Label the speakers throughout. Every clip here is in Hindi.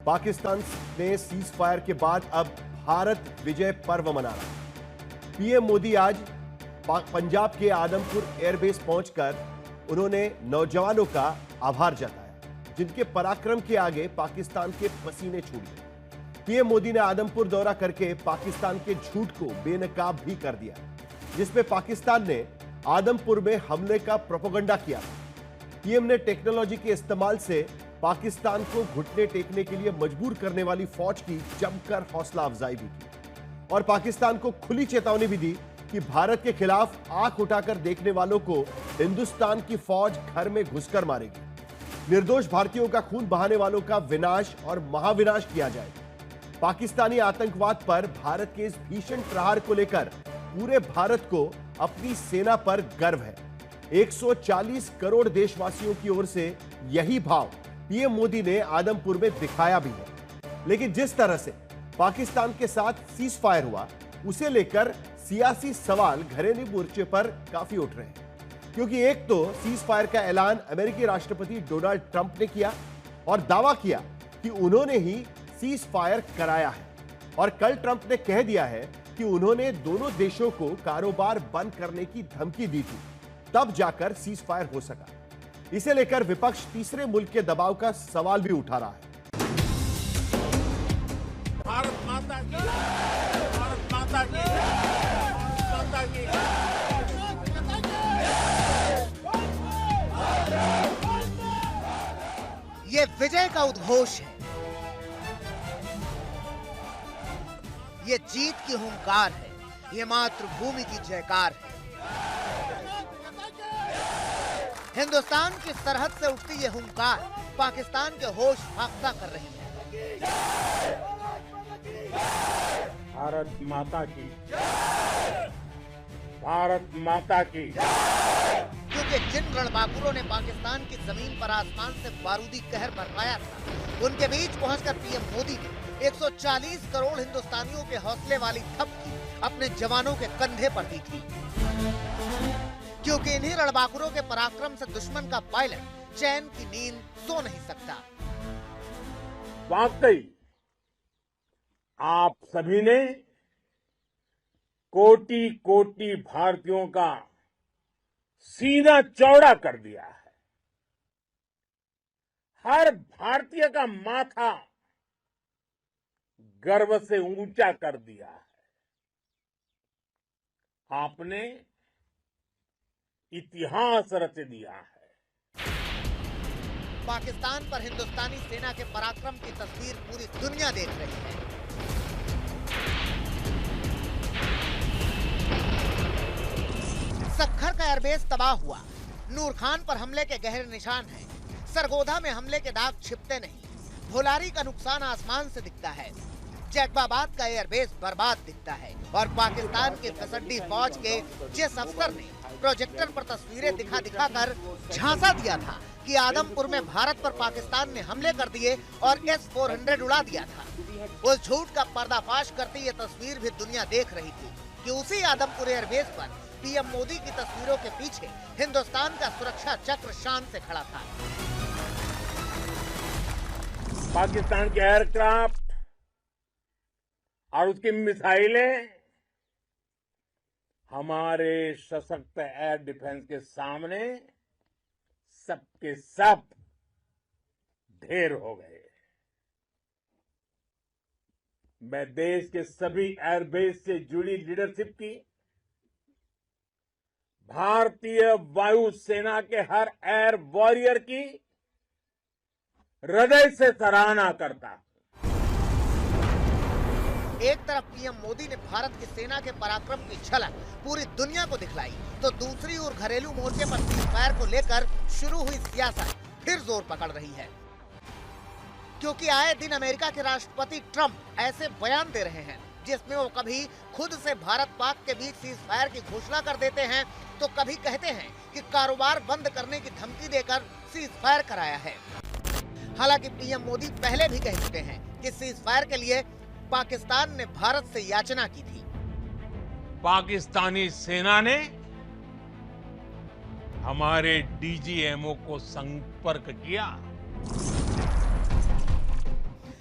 Speaker 1: पाकिस्तान ने सीज फायर के बाद अब भारत विजय पर्व मना रहा है। पीएम मोदी आज पंजाब के आदमपुर एयरबेस पहुंचकर उन्होंने नौजवानों का आभार जताया, जिनके पराक्रम के आगे पाकिस्तान के पसीने छूटे। पीएम मोदी ने आदमपुर दौरा करके पाकिस्तान के झूठ को बेनकाब भी कर दिया, जिसमें पाकिस्तान ने आदमपुर में हमले का प्रोपेगेंडा किया था। पीएम ने टेक्नोलॉजी के इस्तेमाल से पाकिस्तान को घुटने टेकने के लिए मजबूर करने वाली फौज की जमकर हौसला अफजाई भी की और पाकिस्तान को खुली चेतावनी भी दी कि भारत के खिलाफ आंख उठाकर देखने वालों को हिंदुस्तान की फौज घर में घुसकर मारेगी। निर्दोष भारतीयों का खून बहाने वालों का विनाश और महाविनाश किया जाएगा। पाकिस्तानी आतंकवाद पर भारत के इस भीषण प्रहार को लेकर पूरे भारत को अपनी सेना पर गर्व है। 140 करोड़ देशवासियों की ओर से यही भाव पीएम मोदी ने आदमपुर में दिखाया भी है। लेकिन जिस तरह से पाकिस्तान के साथ सीज फायर हुआ, उसे लेकर सियासी सवाल घरेलू मोर्चे पर काफी उठ रहे हैं, क्योंकि एक तो सीज फायर का ऐलान अमेरिकी राष्ट्रपति डोनाल्ड ट्रंप ने किया और दावा किया कि उन्होंने ही सीज फायर कराया है, और कल ट्रंप ने कह दिया है कि उन्होंने दोनों देशों को कारोबार बंद करने की धमकी दी थी, तब जाकर सीज फायर हो सका। इसे लेकर विपक्ष तीसरे मुल्क के दबाव का सवाल भी उठा रहा है।
Speaker 2: भारत माता की, भारत माता की, भारत माता की।
Speaker 3: ये विजय का उद्घोष है, ये जीत की हुंकार है, ये मातृभूमि की जयकार है। हिंदुस्तान की सरहद से उठती ये हुंकार पाकिस्तान के होश फाख्ता कर रही है।
Speaker 2: भारत माता की, भारत माता की।
Speaker 3: क्योंकि जिन रणबांकुरों ने पाकिस्तान की जमीन पर आसमान से बारूदी कहर बरपाया था, उनके बीच पहुंचकर पीएम मोदी ने 140 करोड़ हिंदुस्तानियों के हौसले वाली थपकी अपने जवानों के कंधे पर दी थी। क्योंकि इन्हीं रणबांकुरों के पराक्रम से दुश्मन का पायलट चैन की नींद सो नहीं सकता।
Speaker 2: वाकई आप सभी ने कोटि कोटि भारतीयों का सीना चौड़ा कर दिया है। हर भारतीय का माथा गर्व से ऊंचा कर दिया है। आपने इतिहास रच दिया है।
Speaker 3: पाकिस्तान पर हिंदुस्तानी सेना के पराक्रम की तस्वीर पूरी दुनिया देख रही है। सक्खर का एयरबेस तबाह हुआ, नूर खान पर हमले के गहरे निशान हैं। सरगोधा में हमले के दाग छिपते नहीं। भोलारी का नुकसान आसमान से दिखता है। जैकबाबाद का एयरबेस बर्बाद दिखता है। और पाकिस्तान की फिसड्डी फौज के जिस अफसर ने प्रोजेक्टर पर तस्वीरें दिखा दिखा कर झांसा दिया था कि आदमपुर में भारत पर पाकिस्तान ने हमले कर दिए और S-400 उड़ा दिया था, उस झूठ का पर्दाफाश करती ये तस्वीर भी दुनिया देख रही थी कि उसी आदमपुर एयरबेस पर पीएम मोदी की तस्वीरों के पीछे हिंदुस्तान का सुरक्षा चक्र शान से खड़ा था।
Speaker 2: पाकिस्तान के एयरक्राफ्ट और उसकी मिसाइलें हमारे सशक्त एयर डिफेंस के सामने सबके सब ढेर हो गए। मैं देश के सभी एयरबेस से जुड़ी लीडरशिप की, भारतीय वायुसेना के हर एयर वॉरियर की हृदय से सराहना करता हूं।
Speaker 3: एक तरफ पीएम मोदी ने भारत की सेना के पराक्रम की झलक पूरी दुनिया को दिखलाई, तो दूसरी ओर घरेलू मोर्चे पर सीज फायर को लेकर शुरू हुई सियासत फिर जोर पकड़ रही है। क्योंकि आए दिन अमेरिका के राष्ट्रपति ट्रंप ऐसे बयान दे रहे हैं जिसमें वो कभी खुद से भारत पाक के बीच सीज फायर की घोषणा कर देते हैं, तो कभी कहते हैं कि कारोबार बंद करने की धमकी देकर सीज फायर कराया है। हालांकि पीएम मोदी पहले भी कह चुके हैं कि सीज फायर के लिए पाकिस्तान ने भारत से याचना की थी।
Speaker 2: पाकिस्तानी सेना ने हमारे डीजीएमओ को संपर्क किया,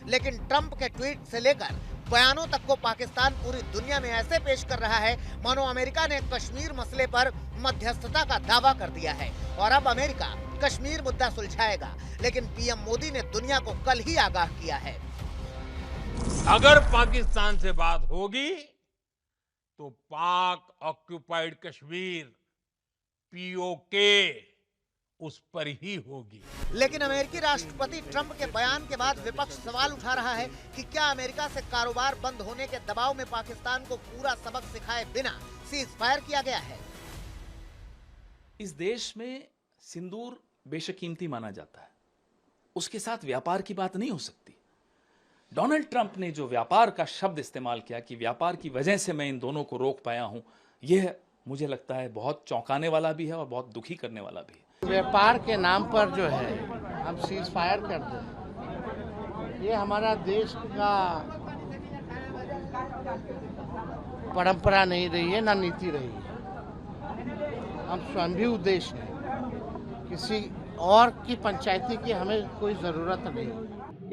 Speaker 3: लेकिन ट्रंप के ट्वीट से लेकर बयानों तक को पाकिस्तान पूरी दुनिया में ऐसे पेश कर रहा है मानो अमेरिका ने कश्मीर मसले पर मध्यस्थता का दावा कर दिया है और अब अमेरिका कश्मीर मुद्दा सुलझाएगा। लेकिन पीएम मोदी ने दुनिया को कल ही आगाह किया है,
Speaker 2: अगर पाकिस्तान से बात होगी तो पाक ऑक्युपाइड कश्मीर पीओके उस पर ही होगी।
Speaker 3: लेकिन अमेरिकी राष्ट्रपति ट्रंप के बयान के बाद विपक्ष सवाल उठा रहा है कि क्या अमेरिका से कारोबार बंद होने के दबाव में पाकिस्तान को पूरा सबक सिखाए बिना सीज फायर किया गया है।
Speaker 4: इस देश में सिंदूर बेशक कीमती माना जाता है, उसके साथ व्यापार की बात नहीं हो सकती। डोनाल्ड ट्रंप ने जो व्यापार का शब्द इस्तेमाल किया कि व्यापार की वजह से मैं इन दोनों को रोक पाया हूं, यह मुझे लगता है बहुत चौंकाने वाला भी है और बहुत दुखी करने वाला भी है।
Speaker 5: व्यापार के नाम पर जो है हम सीज फायर कर दें, ये हमारा देश का परंपरा नहीं रही है, ना नीति रही है। हम स्वयं भी उद्देश्य है, किसी और की पंचायती की हमें कोई जरूरत नहीं।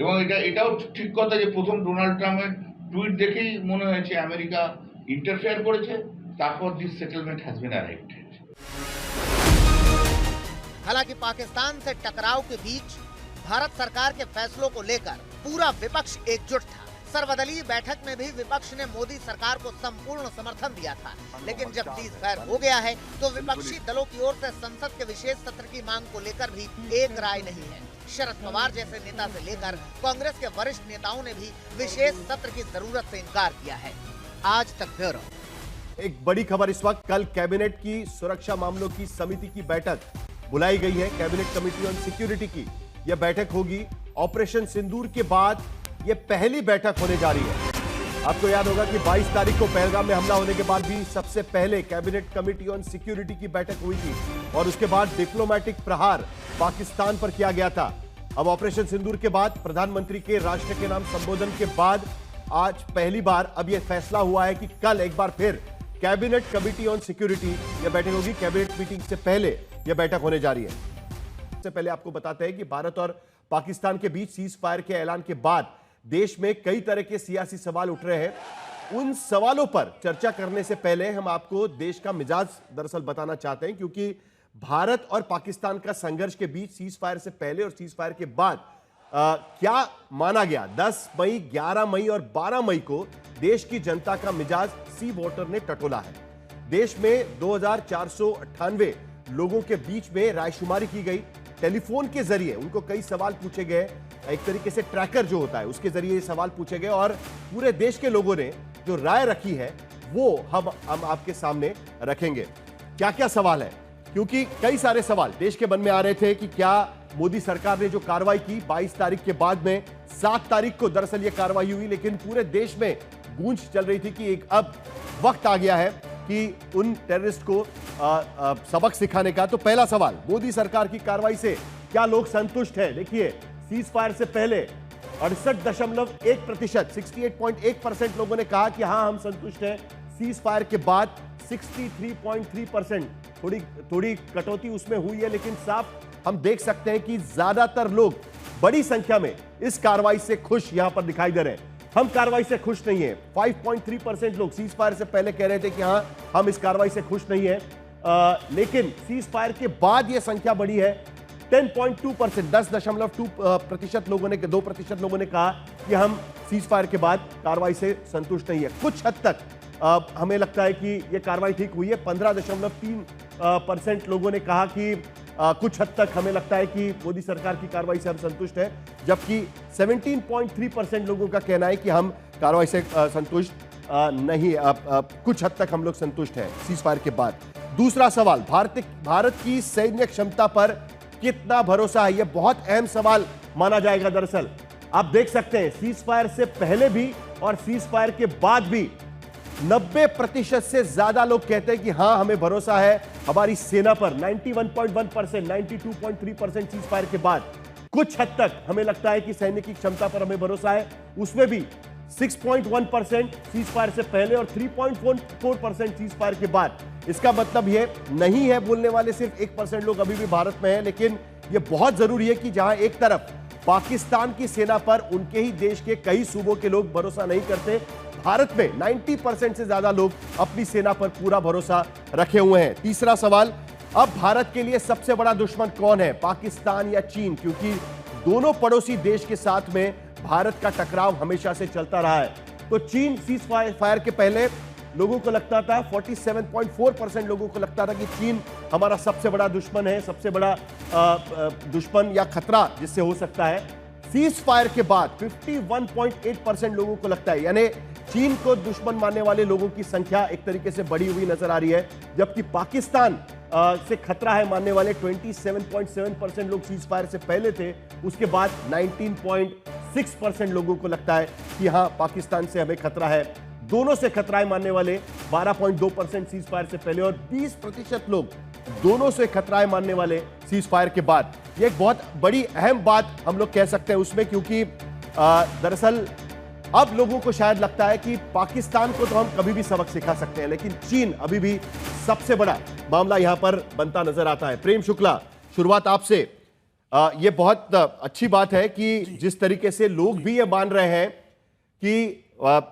Speaker 6: এবং এটাও ঠিক কথা যে প্রথম ডোনাল্ড ট্রাম্পের টুইট দেখেই মনে হয়েছে আমেরিকা ইন্টারফেয়ার করেছে, তারপর this settlement has been arrived.
Speaker 3: हालांकि पाकिस्तान से टकराव के बीच भारत सरकार के फैसलों को लेकर पूरा विपक्ष एकजुट था। सर्वदलीय बैठक में भी विपक्ष ने मोदी सरकार को संपूर्ण समर्थन दिया था, लेकिन जब सीज फायर हो गया है तो विपक्षी दलों की ओर से संसद के विशेष सत्र की मांग को लेकर भी एक राय नहीं है। शरद पवार जैसे नेता से लेकर कांग्रेस के वरिष्ठ नेताओं ने भी विशेष सत्र की जरूरत से इनकार किया है। आज तक ब्यूरो।
Speaker 1: एक बड़ी खबर इस वक्त, कल कैबिनेट की सुरक्षा मामलों की समिति की बैठक बुलाई गई है। कैबिनेट कमेटी ऑन सिक्योरिटी की यह बैठक होगी। ऑपरेशन सिंदूर के बाद यह पहली बैठक होने जा रही है। आपको याद होगा कि 22 तारीख को पहलगाम में हमला होने के बाद भी सबसे पहले कैबिनेट कमेटी ऑन सिक्योरिटी की बैठक हुई थी और उसके बाद डिप्लोमेटिक प्रहार पाकिस्तान पर किया गया था। अब ऑपरेशन सिंदूर के बाद प्रधानमंत्री के राष्ट्र के नाम संबोधन के बाद आज पहली बार अब यह फैसला हुआ है कि कल एक बार फिर कैबिनेट कमेटी ऑन सिक्योरिटी यह बैठक होगी। कैबिनेट मीटिंग से पहले यह बैठक होने जा रही है। इससे पहले आपको बताते हैं कि भारत और पाकिस्तान के बीच सीज फायर के ऐलान के बाद देश में कई तरह के सियासी सवाल उठ रहे हैं। उन सवालों पर चर्चा करने से पहले हम आपको देश का मिजाज दरअसल बताना चाहते हैं, क्योंकि भारत और पाकिस्तान का संघर्ष के बीच सीज फायर से पहले और सीज फायर के बाद क्या माना गया। 10 मई, 11 मई और 12 मई को देश की जनता का मिजाज सी वोटर ने टटोला है। देश में 2498 लोगों के बीच में रायशुमारी की गई। टेलीफोन के जरिए उनको कई सवाल पूछे गए। एक तरीके से ट्रैकर जो होता है उसके जरिए ये सवाल पूछे गए और पूरे देश के लोगों ने जो राय रखी है वो हम आपके सामने रखेंगे। क्या क्या सवाल है, क्योंकि कई सारे सवाल देश के मन में आ रहे थे कि क्या मोदी सरकार ने जो कार्रवाई की 22 तारीख के बाद में 7 तारीख को दरअसल ये कार्रवाई हुई, लेकिन पूरे देश में गूंज चल रही थी कि एक अब वक्त आ गया है कि उन टेररिस्ट को सबक सिखाने का। तो पहला सवाल, मोदी सरकार की कार्रवाई से क्या लोग संतुष्ट हैं? देखिए, सीज फायर से पहले 68.1%, 68.1% लोगों ने कहा कि हां हम संतुष्ट हैं। सीज फायर के बाद 63.3%, थोड़ी कटौती उसमें हुई है, लेकिन साफ हम देख सकते हैं कि ज्यादातर लोग बड़ी संख्या में इस कार्रवाई से खुश यहां पर दिखाई दे रहे हैं। हम कार्रवाई से खुश नहीं है। 5.3% लोग सीज फायर से पहले कह रहे थे कि हां हम इस कार्रवाई से खुश नहीं है, लेकिन सीज फायर के बाद यह संख्या बढ़ी है 10.2%, 10.2% लोगों ने, 2% लोगों ने कहा कि हम सीज फायर के बाद कार्रवाई से संतुष्ट नहीं है। कुछ हद तक हमें लगता है कि यह कार्रवाई ठीक हुई है। 15.3% लोगों ने कहा कि कुछ हद तक हमें लगता है कि मोदी सरकार की कार्रवाई से हम संतुष्ट हैं, जबकि 17.3% लोगों का कहना है कि हम कार्रवाई से संतुष्ट नहीं, कुछ हद तक हम लोग संतुष्ट हैं सीज फायर के बाद। दूसरा सवाल, भारत की सैन्य क्षमता पर कितना भरोसा है? यह बहुत अहम सवाल माना जाएगा। दरअसल आप देख सकते हैं सीज फायर से पहले भी और सीज फायर के बाद भी 90% से ज्यादा लोग कहते हैं कि हां हमें भरोसा है हमारी सेना पर। 91.1%, 92.3% सीज फायर के बाद। कुछ हद तक हमें लगता है कि सैन्य की क्षमता पर हमें भरोसा है, उसमें भी 6.1% सीज फायर से पहले और 3.4% सीज फायर के बाद। इसका मतलब यह नहीं है बोलने वाले सिर्फ 1% लोग अभी भी भारत में हैं, लेकिन यह बहुत जरूरी है कि जहां एक तरफ पाकिस्तान की सेना पर उनके ही देश के कई सूबों के लोग भरोसा नहीं करते। भारत में 90% से ज्यादा लोग अपनी सेना पर पूरा भरोसा रखे हुए हैं। तीसरा सवाल, अब भारत के लिए सबसे बड़ा दुश्मन कौन है, पाकिस्तान या चीन? क्योंकि दोनों पड़ोसी देश के साथ में भारत का टकराव हमेशा से चलता रहा है। तो चीन सीज फायर के पहले लोगों को लगता था, 47.4% लोगों को लगता था कि चीन हमारा सबसे बड़ा दुश्मन है, सबसे बड़ा दुश्मन या खतरा जिससे हो सकता है। सीज फायर के बाद 51.8% लोगों को लगता है, यानी चीन को दुश्मन मानने वाले लोगों की संख्या एक तरीके से बढ़ी हुई नजर आ रही है। जबकि पाकिस्तान से खतरा है मानने वाले 27.7% लोग सीज फायर से पहले थे, उसके बाद 19.6% लोगों को लगता है कि हां पाकिस्तान से हमें खतरा है। दोनों से खतरा है मानने वाले 12.2% सीज फायर से पहले और 20% लोग दोनों से खतरा है मानने वाले सीज फायर के बाद। यह एक बहुत बड़ी अहम बात हम लोग कह सकते हैं उसमें, क्योंकि दरअसल अब लोगों को शायद लगता है कि पाकिस्तान को तो हम कभी भी सबक सिखा सकते हैं, लेकिन चीन अभी भी सबसे बड़ा मामला यहां पर बनता नजर आता है। प्रेम शुक्ला, शुरुआत आपसे। यह बहुत अच्छी बात है कि जिस तरीके से लोग भी ये मान रहे हैं कि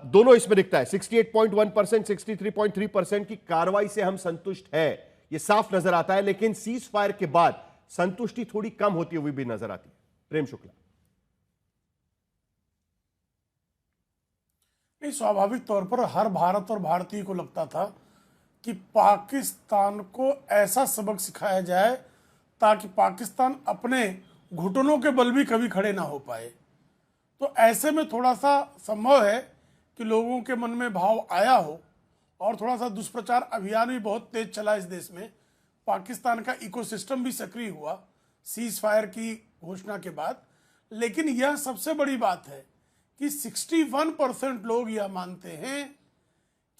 Speaker 1: दोनों इसमें दिखता है 68.1%, 63.3% की कार्रवाई से हम संतुष्ट है, यह साफ नजर आता है। लेकिन सीज फायर के बाद संतुष्टि थोड़ी कम होती हुई भी नजर आती है। प्रेम शुक्ला।
Speaker 7: नहीं, स्वाभाविक तौर पर हर भारत और भारतीय को लगता था कि पाकिस्तान को ऐसा सबक सिखाया जाए ताकि पाकिस्तान अपने घुटनों के बल भी कभी खड़े ना हो पाए। तो ऐसे में थोड़ा सा संभव है कि लोगों के मन में भाव आया हो, और थोड़ा सा दुष्प्रचार अभियान भी बहुत तेज चला इस देश में। पाकिस्तान का इकोसिस्टम भी सक्रिय हुआ सीज फायर की घोषणा के बाद। लेकिन यह सबसे बड़ी बात है कि 61% लोग यह मानते हैं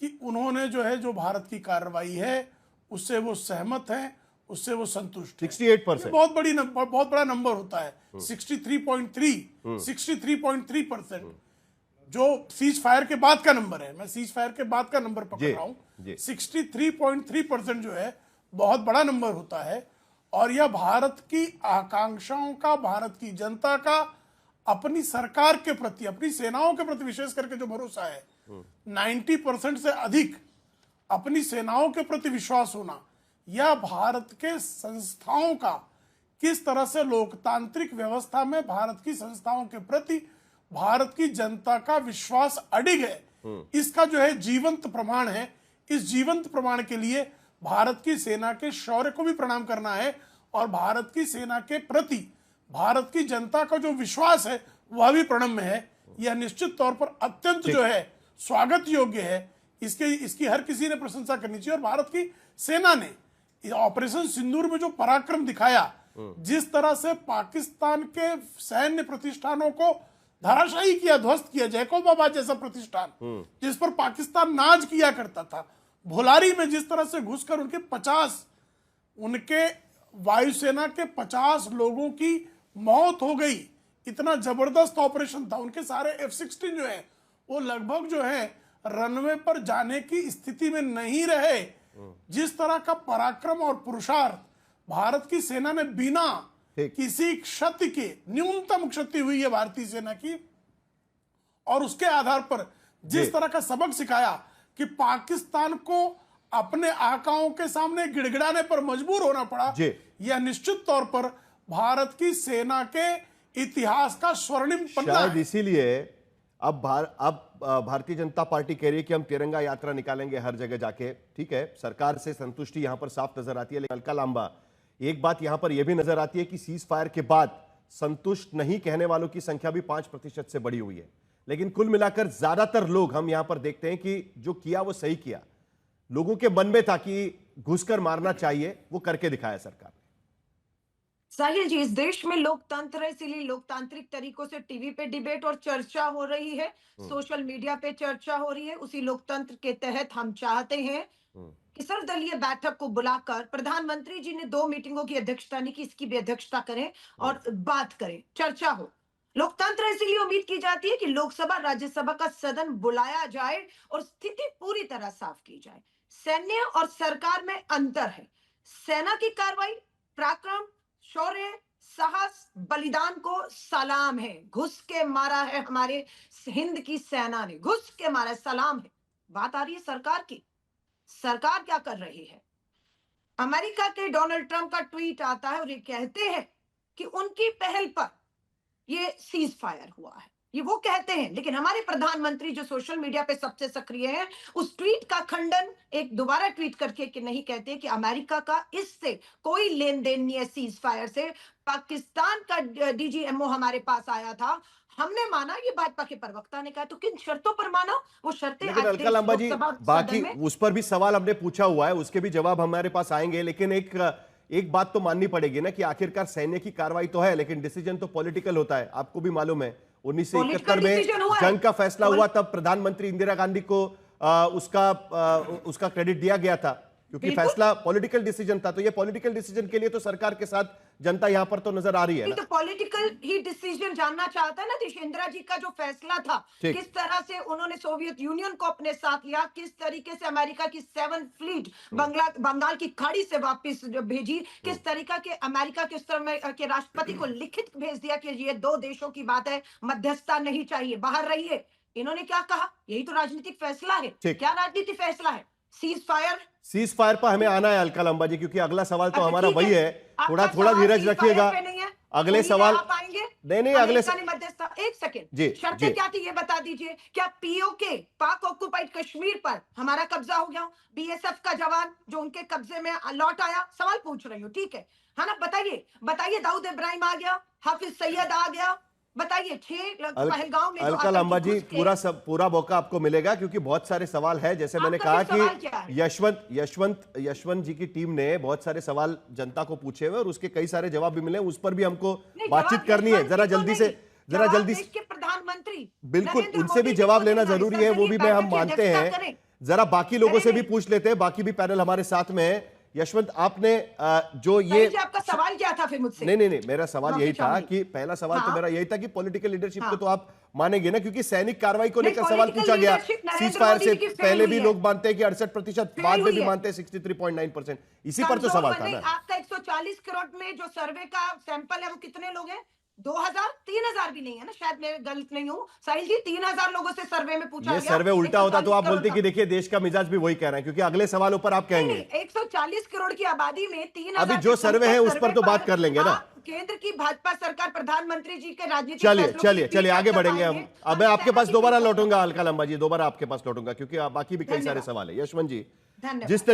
Speaker 7: कि उन्होंने जो भारत की कार्रवाई है उससे वो सहमत हैं, उससे वो संतुष्ट हैं।
Speaker 1: 68%
Speaker 7: बहुत बड़ा नंबर होता है। 63.3% जो सीज फायर के बाद का नंबर है, मैं सीज फायर के बाद का नंबर पकड़ रहा हूं। 63.3% जो है बहुत बड़ा नंबर होता है, और यह भारत की आकांक्षाओं का, भारत की जनता का अपनी सरकार के प्रति, अपनी सेनाओं के प्रति विशेष करके जो भरोसा है, 90% से अधिक अपनी सेनाओं के प्रति विश्वास होना, यह भारत के संस्थाओं का, किस तरह से लोकतांत्रिक व्यवस्था में भारत की संस्थाओं के प्रति भारत की जनता का विश्वास अडिग है, इसका जीवंत प्रमाण है। इस जीवंत प्रमाण के लिए भारत की सेना के शौर्य को भी प्रणाम करना है, और भारत की सेना के प्रति भारत की जनता का जो विश्वास है वह भी प्रणम्य है। यह निश्चित तौर पर अत्यंत स्वागत योग्य है। इसकी हर किसी ने प्रशंसा करनी चाहिए। और भारत की सेना ने ऑपरेशन सिंदूर में जो पराक्रम दिखाया, जिस तरह से पाकिस्तान के सैन्य प्रतिष्ठानों को धराशायी किया, ध्वस्त किया, जैकोबाबाद जैसा प्रतिष्ठान जिस पर पाकिस्तान नाज किया करता था, भोलारी में जिस तरह से घुसकर उनके वायुसेना के 50 लोगों की मौत हो गई, इतना जबरदस्त ऑपरेशन था। उनके सारे F-16 वो लगभग रनवे पर जाने की स्थिति में नहीं रहे। जिस तरह का पराक्रम और पुरुषार्थ भारत की सेना ने बिना किसी क्षति के, न्यूनतम क्षति हुई है भारतीय सेना की, और उसके आधार पर जिस तरह का सबक सिखाया कि पाकिस्तान को अपने आकाओं के सामने गिड़गिड़ाने पर मजबूर होना पड़ा, यह निश्चित तौर पर भारत की सेना के इतिहास का स्वर्णिम पन्ना है।
Speaker 1: इसीलिए अब भारतीय जनता पार्टी कह रही है कि हम तिरंगा यात्रा निकालेंगे हर जगह जाके। ठीक है, सरकार से संतुष्टि यहां पर साफ नजर आती है। लेकिन हल्का लांबा एक बात यहां पर यह भी नजर आती है कि सीज फायर के बाद संतुष्ट नहीं कहने वालों की संख्या भी 5% से बढ़ी हुई है। लेकिन कुल मिलाकर ज्यादातर लोग हम यहां पर देखते हैं कि जो किया वो सही किया। लोगों के मन में था कि घुसकर मारना चाहिए, वो करके दिखाया सरकार ने।
Speaker 8: साहिल जी, इस देश में लोकतंत्र है, इसीलिए लोकतांत्रिक तरीकों से टीवी पे डिबेट और चर्चा हो रही है, सोशल मीडिया पे चर्चा हो रही है। उसी लोकतंत्र के तहत हम चाहते हैं कि सर्वदलीय बैठक को बुलाकर प्रधानमंत्री जी ने 2 मीटिंगों की अध्यक्षता नहीं की, इसकी भी अध्यक्षता करें और बात करें, चर्चा हो। लोकतंत्र इसलिए उम्मीद की जाती है कि लोकसभा राज्यसभा का सदन बुलाया जाए और स्थिति पूरी तरह साफ की जाए। सैन्य और सरकार में अंतर है। सेना की कार्रवाई, पराक्रम, शौर्य, साहस बलिदान को सलाम है। घुस के मारा है हमारे हिंद की सेना ने, घुस के मारा है, सलाम है। बात आ रही है सरकार की। सरकार क्या कर रही है? अमेरिका के डोनाल्ड ट्रंप का ट्वीट आता है और ये कहते हैं कि उनकी पहल पर ये सीज फायर हुआ है, ये वो कहते हैं। लेकिन हमारे प्रधानमंत्री जो सोशल मीडिया पे सबसे सक्रिय हैं, उस ट्वीट का खंडन एक दोबारा ट्वीट करके कि नहीं कहते कि अमेरिका का इससे कोई लेन देन नहीं है सीज फायर से। पाकिस्तान का डीजीएमओ हमारे पास आया था, हमने माना, ये भाजपा के प्रवक्ता ने कहा, तो किन शर्तों पर माना? वो शर्तें
Speaker 1: लेकिन
Speaker 8: आज
Speaker 1: अलका लांबा जी, बाकी उस पर भी सवाल हमने पूछा हुआ है, उसके भी जवाब हमारे पास आएंगे। लेकिन एक बात तो माननी पड़ेगी ना कि आखिरकार सैन्य की कार्रवाई तो है, लेकिन डिसीजन तो पॉलिटिकल होता है। आपको भी मालूम है 1971 में जंग का फैसला हुआ, तब प्रधानमंत्री इंदिरा गांधी को उसका क्रेडिट दिया गया था, क्योंकि फैसला पॉलिटिकल डिसीजन था। तो ये पॉलिटिकल डिसीजन के लिए तो सरकार के साथ जनता यहां पर तो नजर आ रही है ना।
Speaker 8: तो पॉलिटिकल ही डिसीजन जानना चाहता है ना देश। इंदिरा जी का जो फैसला था, किस तरह से उन्होंने सोवियत यूनियन को अपने साथ लिया, किस तरीके से अमेरिका की 7th फ्लीट बंगाल की खाड़ी से वापस भेजी, किस तरीका के अमेरिका के स्तर में के राष्ट्रपति को लिखित भेज दिया कि ये दो देशों की बात है, मध्यस्थता नहीं चाहिए, बाहर रहिए। इन्होंने क्या कहा? यही तो राजनीतिक फैसला है। क्या राजनीतिक फैसला है? सीज फायर पर हमें आना है अलका लांबा जी, क्योंकि अगला सवाल तो हमारा वही है। थोड़ा धीरज रखिएगा। अगले सवाल नहीं अगले एक सेकेंड जी, शर्तें क्या थी ये बता दीजिए। क्या पीओके, पाक ऑक्युपाइड कश्मीर पर हमारा कब्जा हो गया? बीएसएफ का जवान जो उनके कब्जे में लौट आया? सवाल पूछ रही हूँ, ठीक है ना? बताइए दाऊद इब्राहिम आ गया, हाफिज सैयद आ गया, बताइए। पहलगांव में
Speaker 1: अलका लांबा जी, पूरा मौका आपको मिलेगा, क्योंकि बहुत सारे सवाल है। जैसे मैंने कहा कि यशवंत जी की टीम ने बहुत सारे सवाल जनता को पूछे हुए और उसके कई सारे जवाब भी मिले, उस पर भी हमको बातचीत करनी है। जरा जल्दी से
Speaker 8: प्रधानमंत्री,
Speaker 1: बिल्कुल उनसे भी जवाब लेना जरूरी है, वो भी हम मानते हैं। जरा बाकी लोगों से भी पूछ लेते हैं, बाकी भी पैनल हमारे साथ में है। यशवंत, आपने जो ये
Speaker 8: आपका सवाल क्या था फिर मुझसे?
Speaker 1: नहीं, मेरा सवाल यही था कि पहला सवाल तो मेरा यही था कि पॉलिटिकल लीडरशिप को तो आप मानेंगे ना, क्योंकि सैनिक कार्रवाई को लेकर सवाल पूछा गया। सीज फायर से पहले भी लोग मानते हैं कि 68%, बाद में भी मानते हैं 63.9%। इसी पर तो सवाल था ना।
Speaker 8: आपका 140 करोड़ में जो सर्वे का सैंपल है वो कितने लोग हैं? 2000, 3000 भी नहीं है ना, शायद मैं गलत नहीं हूँ साहिल जी। 3000 लोगों से सर्वे में पूछा गया।
Speaker 1: ये सर्वे उल्टा होता तो आप बोलते कि देखिए देश का मिजाज भी वही कह रहा है, क्योंकि अगले सवालों पर आप कहेंगे
Speaker 8: 140 करोड़ की आबादी में 3000।
Speaker 1: अभी जो सर्वे है उस पर तो बात कर लेंगे ना।
Speaker 8: केंद्र की भाजपा सरकार, प्रधानमंत्री जी के राजनीतिक
Speaker 1: चलिए आगे बढ़ेंगे हम। अब मैं आपके पास दोबारा लौटूंगा अलका लांबा जी, दोबारा आपके पास लौटूंगा, क्योंकि बाकी भी कई सारे सवाल है। यशवंत जी, जिस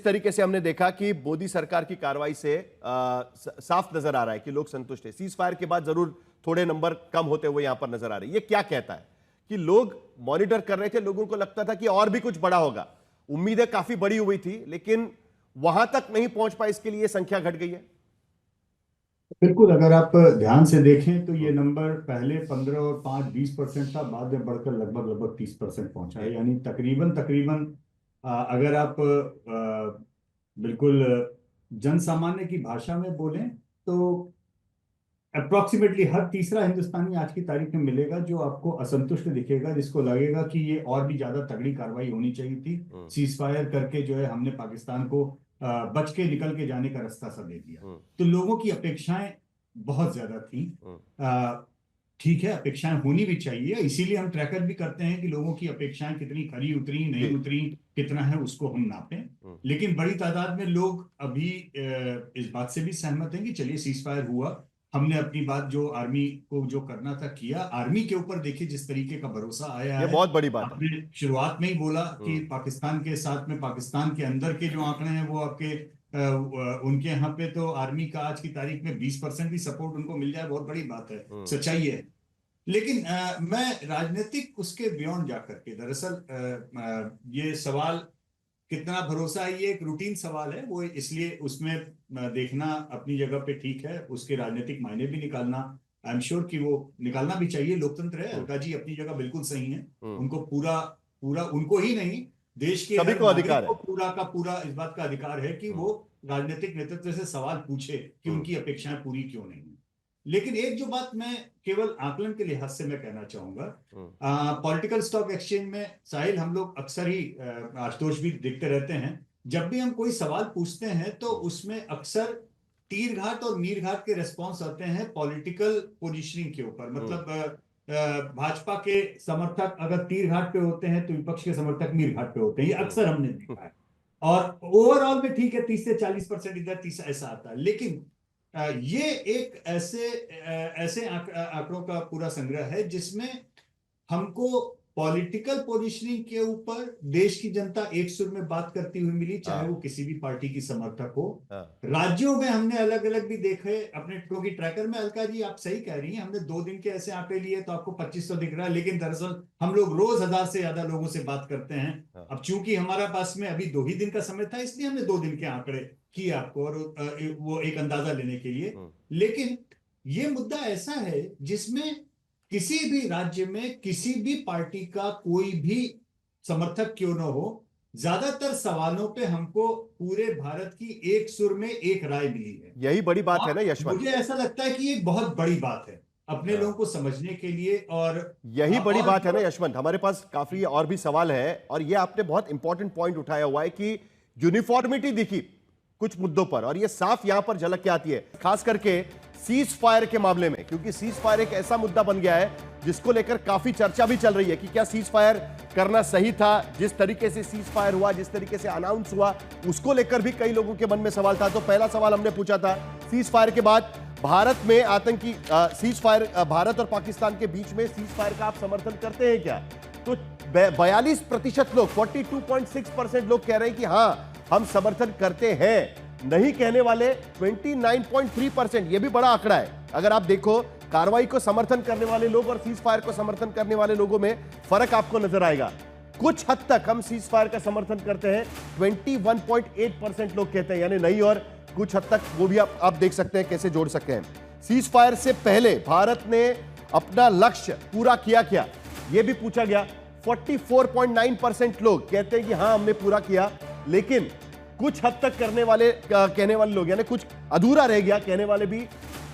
Speaker 1: तरीके से हमने देखा कि मोदी सरकार की कार्रवाई से साफ नजर आ रहा है कि लोग संतुष्ट है। सीज फायर के बाद जरूर थोड़े नंबर कम होते हुए यहां पर नजर आ रहे हैं। ये क्या कहता है कि लोग मॉनिटर कर रहे थे, लोगों को लगता था कि और भी कुछ बड़ा होगा, उम्मीदें काफी बड़ी हुई थी, लेकिन वहां तक नहीं पहुंच पाए, इसके लिए संख्या घट गई है।
Speaker 9: बिल्कुल, अगर आप ध्यान से देखें तो ये नंबर पहले 15 और 5 20% था, बाद में बढ़कर लगभग 30% पहुंचा है। यानी तकरीबन अगर आप बिल्कुल जन सामान्य की भाषा में बोलें तो अप्रोक्सीमेटली हर तीसरा हिंदुस्तानी आज की तारीख में मिलेगा जो आपको असंतुष्ट दिखेगा, जिसको लगेगा कि ये और भी ज्यादा तगड़ी कार्रवाई होनी चाहिए थी। सीज फायर करके जो है हमने पाकिस्तान को बच के निकल के जाने का रास्ता सा दे दिया। तो लोगों की अपेक्षाएं बहुत ज्यादा थी। ठीक है, अपेक्षाएं होनी भी चाहिए, इसीलिए हम ट्रैकर भी करते हैं कि लोगों की अपेक्षाएं कितनी खरी उतरी, नहीं उतरी, कितना है उसको हम नापें। लेकिन बड़ी तादाद में लोग अभी इस बात से भी सहमत हैं कि चलिए सीज फायर हुआ, हमने अपनी बात जो आर्मी को जो करना था किया। आर्मी के ऊपर देखिए जिस तरीके का भरोसा आया है,
Speaker 1: बहुत बड़ी बात।
Speaker 9: आपने शुरुआत में ही बोला कि पाकिस्तान के साथ में पाकिस्तान के अंदर के जो आंकड़े हैं वो आपके उनके यहाँ पे तो आर्मी का आज की तारीख में 20% भी सपोर्ट उनको मिल जाए, बहुत बड़ी बात है, सच्चाई है। लेकिन मैं राजनीतिक उसके बियॉन्ड जाकर के दरअसल ये सवाल कितना भरोसा है, ये एक रूटीन सवाल है, वो इसलिए उसमें देखना अपनी जगह पे ठीक है, उसके राजनीतिक मायने भी निकालना आई एम श्योर कि वो निकालना भी चाहिए। लोकतंत्र है, अलका जी अपनी जगह बिल्कुल सही है। उनको पूरा उनको ही नहीं, देश के
Speaker 1: सभी को अधिकार है,
Speaker 9: पूरा का पूरा इस बात का अधिकार है कि वो राजनीतिक नेतृत्व से सवाल पूछे कि उनकी अपेक्षाएं पूरी क्यों नहीं। लेकिन एक जो बात मैं केवल आकलन के लिहाज से मैं कहना चाहूंगा, पॉलिटिकल स्टॉक एक्सचेंज में साहिल हम लोग अक्सर ही आशुतोष भी देखते रहते हैं, जब भी हम कोई सवाल पूछते हैं तो उसमें अक्सर तीर घाट और मीर घाट के रेस्पॉन्स आते हैं पॉलिटिकल पोजीशनिंग के ऊपर। मतलब भाजपा के समर्थक अगर तीर घाट पे होते हैं तो विपक्ष के समर्थक मीर घाट पे होते हैं, ये अक्सर हमने देखा है। और ओवरऑल में ठीक है 30 से 40% इधर 30 ऐसा आता है, लेकिन ये एक ऐसे आंकड़ों का पूरा संग्रह है जिसमें हमको पॉलिटिकल पोजीशनिंग के ऊपर देश की जनता एक सुर में बात करती हुई मिली, चाहे वो किसी भी पार्टी की समर्थक हो। राज्यों में हमने अलग अलग भी देखे अपने, क्योंकि ट्रैकर में अलका जी आप सही कह रही हैं, हमने 2 दिन के ऐसे आंकड़े लिए तो आपको 2500 दिख रहा है, लेकिन दरअसल हम लोग रोज 1000 से ज्यादा लोगों से बात करते हैं। अब चूंकि हमारा पास में अभी 2 ही दिन का समय था, इसलिए हमने 2 दिन के आंकड़े किए आपको, और वो एक अंदाजा लेने के लिए। लेकिन ये मुद्दा ऐसा है जिसमें किसी भी राज्य में किसी भी पार्टी का कोई भी समर्थक क्यों न हो, ज्यादातर सवालों पे हमको पूरे भारत की एक सुर में एक राय मिली है।
Speaker 1: यही बड़ी बात है ना यशवंत,
Speaker 9: मुझे ऐसा लगता है कि ये बहुत बड़ी बात है अपने लोगों को समझने के लिए। और
Speaker 1: यही बड़ी बात है ना यशवंत, हमारे पास काफी और भी सवाल है, और ये आपने बहुत इंपॉर्टेंट पॉइंट उठाया हुआ है कि यूनिफॉर्मिटी दिखी कुछ मुद्दों पर, और ये साफ यहां पर झलक के आती है, खास करके सीज फायर के मामले में, क्योंकि सीज फायर एक ऐसा मुद्दा बन गया है जिसको लेकर काफी चर्चा भी चल रही है कि क्या सीज फायर करना सही था। जिस तरीके से सीज फायर हुआ, जिस तरीके से अनाउंस हुआ, उसको लेकर भी कई लोगों के मन में सवाल था। तो पहला सवाल हमने पूछा था, सीज फायर के बाद भारत में आतंकी सीज फायर, भारत और पाकिस्तान के बीच में सीज फायर का आप समर्थन करते हैं क्या? तो 42% लोग, 42.6% लोग कह रहे हैं कि हाँ हम समर्थन करते हैं। नहीं कहने वाले 29.3%, यह भी बड़ा आंकड़ा है। अगर आप देखो कार्रवाई को समर्थन करने वाले लोग और सीज फायर को समर्थन करने वाले लोगों में फर्क आपको नजर आएगा। कुछ हद तक हम सीज फायर का समर्थन करते हैं, 21.8% लोग कहते हैं, यानी नहीं, और कुछ हद तक वो भी आप देख सकते हैं कैसे जोड़ सकते हैं। सीज फायर से पहले भारत ने अपना लक्ष्य पूरा किया क्या, यह भी पूछा गया। 44.9% लोग कहते हैं कि हां हमने पूरा किया, लेकिन कुछ हद तक कहने वाले लोग, यानी कुछ अधूरा रह गया कहने वाले भी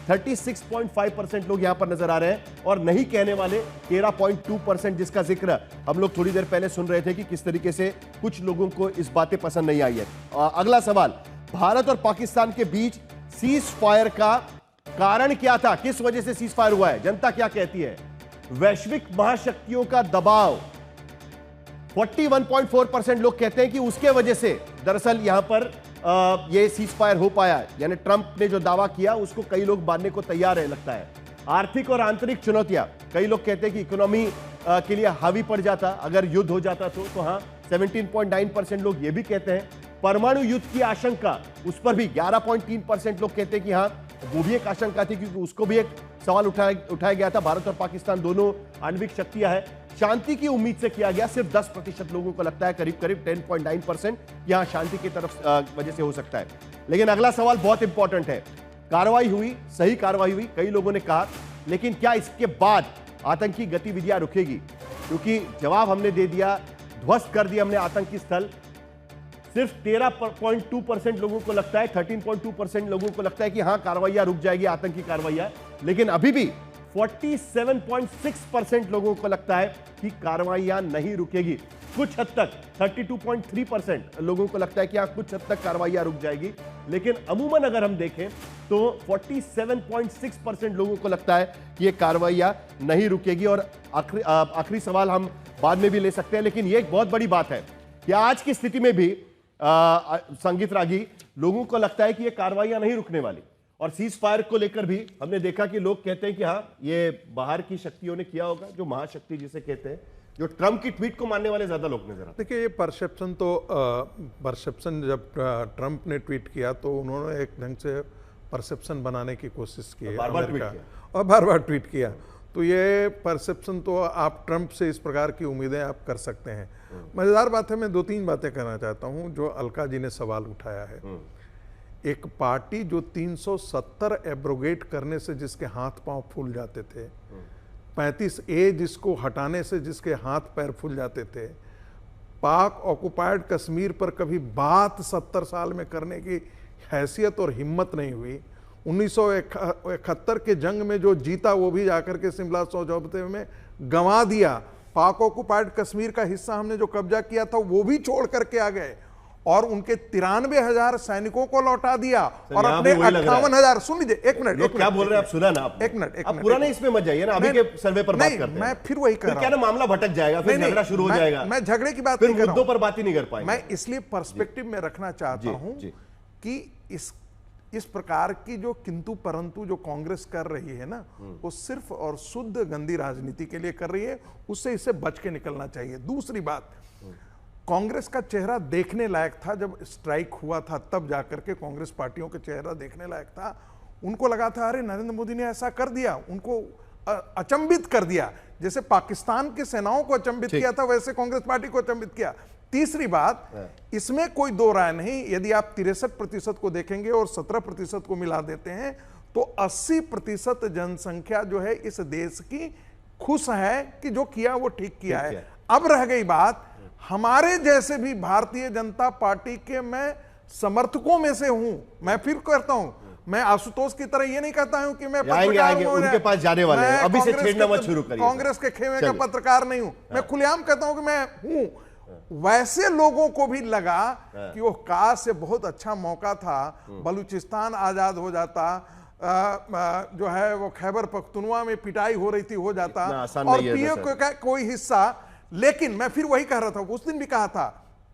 Speaker 1: 36.5% लोग यहां पर नजर आ रहे हैं, और नहीं कहने वाले 13.2%, जिसका जिक्र हम लोग थोड़ी देर पहले सुन रहे थे कि किस तरीके से कुछ लोगों को इस बातें पसंद नहीं आई है। अगला सवाल, भारत और पाकिस्तान के बीच सीज फायर का कारण क्या था, किस वजह से सीज फायर हुआ है, जनता क्या कहती है? वैश्विक महाशक्तियों का दबाव, 41.4% लोग कहते हैं कि उसके वजह से दरअसल यहां पर यह सीज फायर हो पाया, यानी ट्रंप ने जो दावा किया उसको कई लोग मानने को तैयार है लगता है। आर्थिक और आंतरिक चुनौतियां, कई लोग कहते हैं कि इकोनॉमी के लिए हावी पड़ जाता अगर युद्ध हो जाता तो हाँ, 17.9% लोग ये भी कहते हैं। परमाणु युद्ध की आशंका, उस पर भी 11.3% लोग कहते हैं कि हाँ वो भी एक आशंका थी, क्योंकि उसको भी एक सवाल उठाया गया था। भारत और पाकिस्तान दोनों आणविक शक्तियां हैं। शांति की उम्मीद से किया गया, सिर्फ 10% लोगों को लगता है, करीब 10.9% यहां शांति की तरफ वजह से हो सकता है। लेकिन अगला सवाल बहुत इंपॉर्टेंट है, कार्रवाई हुई, सही कार्रवाई हुई, कई लोगों ने कहा, लेकिन क्या इसके बाद आतंकी गतिविधियां रुकेगी? क्योंकि जवाब हमने दे दिया, ध्वस्त कर दिया हमने आतंकी स्थल। सिर्फ 13.2% लोगों को लगता है, 13.2% लोगों को लगता है कि हां कार्रवाइयां रुक जाएगी, आतंकी कार्रवाइयां, लेकिन अभी भी 47.6% लोगों को लगता है कि कार्रवाइयां नहीं रुकेगी। कुछ हद तक 32.3% लोगों को लगता है कि कुछ हद तक कार्रवाइयां रुक जाएगी, लेकिन अमूमन अगर हम देखें तो 47.6% लोगों को लगता है कि ये कार्रवाइयां नहीं रुकेगी। और आखिरी सवाल हम बाद में भी ले सकते हैं, लेकिन ये एक बहुत बड़ी बात है कि आज की स्थिति में भी संगीत रागी, लोगों को लगता है कि ये कार्रवाइयां नहीं रुकने वाली। और सीज फायर को लेकर भी हमने देखा कि लोग कहते हैं कि हाँ ये बाहर की शक्तियों ने किया होगा, जो महाशक्ति जिसे कहते हैं, जो ट्रंप की ट्वीट को मानने वाले ज्यादा लोग नजर आते हैं।
Speaker 10: देखिए, ये परसेप्शन जब ट्रंप ने ट्वीट किया तो उन्होंने एक ढंग से परसेप्शन बनाने की कोशिश की,
Speaker 1: बार बार
Speaker 10: ट्वीट किया। तो ये परसेप्शन तो आप ट्रंप से इस प्रकार की उम्मीदें आप कर सकते हैं। मजेदार बात है, मैं 2-3 बातें करना चाहता हूं जो अलका जी ने सवाल उठाया है। एक पार्टी जो 370 एब्रोगेट करने से जिसके हाथ पांव फूल जाते थे, 35A जिसको हटाने से जिसके हाथ पैर फूल जाते थे, पाक ऑक्युपाइड कश्मीर पर कभी बात 70 साल में करने की हैसियत और हिम्मत नहीं हुई। 1971 के जंग में जो जीता वो भी जाकर के शिमला समझौते में गंवा दिया। पाक ऑक्युपाइड कश्मीर का हिस्सा हमने जो कब्जा किया था वो भी छोड़ करके आ गए, और उनके 93,000 सैनिकों को लौटा दिया और
Speaker 1: यहाँ
Speaker 10: अपने
Speaker 1: भी वही लग रहा है।
Speaker 10: 58,000। सुन लीजिए, एक मिनट,
Speaker 1: लोग क्या बोल रहे हैं आप सुना ना आपने?
Speaker 10: एक मिनट,
Speaker 1: आप पुराने इसमें मत जाइए ना, अभी के सर्वे पर बात करते हैं।
Speaker 10: मैं फिर वही कर रहा हूं।
Speaker 1: क्या ना मामला भटक जाएगा, फिर झगड़ा शुरू हो जाएगा।
Speaker 10: मैं झगड़े की बात
Speaker 1: फिर
Speaker 10: नहीं कर रहा
Speaker 1: मुद्दों
Speaker 10: हूं।
Speaker 1: पर बात ही नहीं कर पाएंगे।
Speaker 10: मैं इसलिए पर्सपेक्टिव में रखना चाहता हूं कि इस प्रकार की जो किंतु परंतु जो कांग्रेस कर रही है ना, वो सिर्फ और शुद्ध गंदी राजनीति के लिए कर रही है, उससे इसे बच के निकलना चाहिए। दूसरी बात, कांग्रेस का चेहरा देखने लायक था जब स्ट्राइक हुआ था, तब जाकर के कांग्रेस पार्टियों का चेहरा देखने लायक था। उनको लगा था अरे नरेंद्र मोदी ने ऐसा कर दिया, उनको अचंभित कर दिया, जैसे पाकिस्तान की सेनाओं को अचंभित किया था वैसे कांग्रेस पार्टी को अचंभित किया। तीसरी बात, इसमें कोई दो राय नहीं, यदि आप 63% को देखेंगे और 17% को मिला देते हैं तो 80% जनसंख्या जो है इस देश की खुश है कि जो किया वो ठीक किया है। अब रह गई बात, हमारे जैसे भी भारतीय जनता पार्टी के मैं समर्थकों में से हूं। मैं फिर कहता हूं, मैं आशुतोष की तरह ये नहीं कहता हूं कि मैं
Speaker 1: आएंगे उनके पास जाने वाले हैं, अभी से छेड़ना मत शुरू करिए।
Speaker 10: कांग्रेस के खेमे का पत्रकार नहीं हूं, मैं खुलेआम कहता हूं कि मैं हूं। वैसे लोगों को भी लगा कि वो काश से बहुत अच्छा मौका था, बलूचिस्तान आजाद हो जाता, जो है वो खैबर पख्तूनवा में पिटाई हो रही थी हो जाता, और पीओके का कोई हिस्सा। लेकिन मैं फिर वही कह रहा था, उस दिन भी कहा था,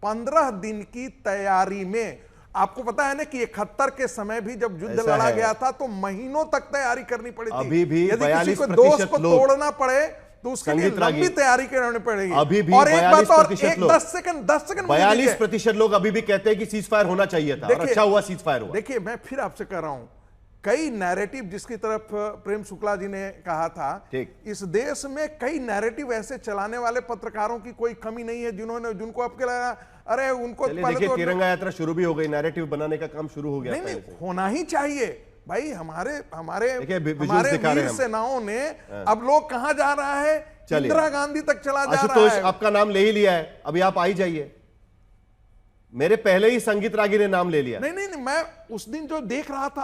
Speaker 10: 15 दिन की तैयारी में, आपको पता है ना कि 71 के समय भी जब युद्ध लड़ा गया था तो महीनों तक तैयारी करनी पड़ी थी।
Speaker 1: अभी भी
Speaker 10: यदि किसी को दोस्त को तोड़ना पड़े तो उसके लिए लंबी तैयारी करनी पड़ेगी।
Speaker 1: अभी भी
Speaker 10: और एक बात और,
Speaker 1: 10
Speaker 10: सेकंड
Speaker 1: 42% लोग अभी भी कहते हैं कि सीज फायर होना चाहिए था, और अच्छा हुआ सीज फायर हुआ।
Speaker 10: देखिए, मैं फिर आपसे कह रहा हूं, कई नैरेटिव जिसकी तरफ प्रेम शुक्ला जी ने कहा था, इस देश में कई नैरेटिव ऐसे चलाने वाले पत्रकारों की कोई कमी नहीं है जिनको आपके लगा अरे उनको
Speaker 1: देखिए तिरंगा यात्रा शुरू भी हो गई, नैरेटिव बनाने का काम शुरू हो गया।
Speaker 10: नहीं, होना ही चाहिए भाई। हमारे वीर सेनाओं ने, अब लोग कहां जा रहा है, इंदिरा गांधी तक चला जा रहा है।
Speaker 1: आपका नाम ले ही लिया है, अभी आप आ ही जाइए। मेरे पहले ही संगीत रागी ने नाम ले लिया।
Speaker 10: नहीं, मैं उस दिन जो देख रहा था,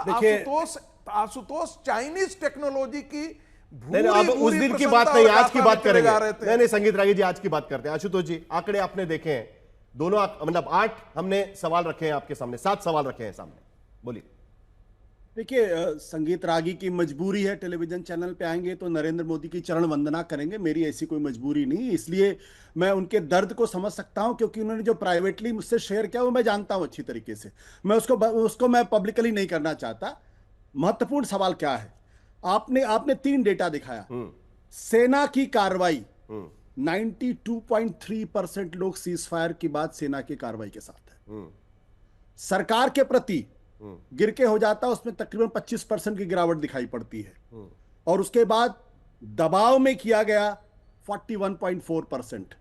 Speaker 10: आशुतोष चाइनीज टेक्नोलॉजी की
Speaker 1: अब उस दिन की बात नहीं, आज की बात करेंगे। नहीं संगीत रागी जी, आज की बात करते हैं। आशुतोष जी, आंकड़े आपने देखे हैं, दोनों मतलब 8 हमने सवाल रखे हैं आपके सामने, 7 सवाल रखे हैं सामने, बोलिए।
Speaker 11: देखिए, संगीत रागी की मजबूरी है, टेलीविजन चैनल पे आएंगे तो नरेंद्र मोदी की चरण वंदना करेंगे। मेरी ऐसी कोई मजबूरी नहीं, इसलिए मैं उनके दर्द को समझ सकता हूं, क्योंकि उन्होंने जो प्राइवेटली मुझसे शेयर किया वो मैं जानता हूं अच्छी तरीके से। मैं उसको मैं पब्लिकली नहीं करना चाहता। महत्वपूर्ण सवाल क्या है, आपने 3 डेटा दिखाया। सेना की कार्रवाई, 92.3% लोग सीज फायर की बात सेना की कार्रवाई के साथ है। सरकार के प्रति गिर के हो जाता, उसमें तकरीबन 25% की गिरावट दिखाई पड़ती है। और उसके बाद दबाव में किया गया 41.4%,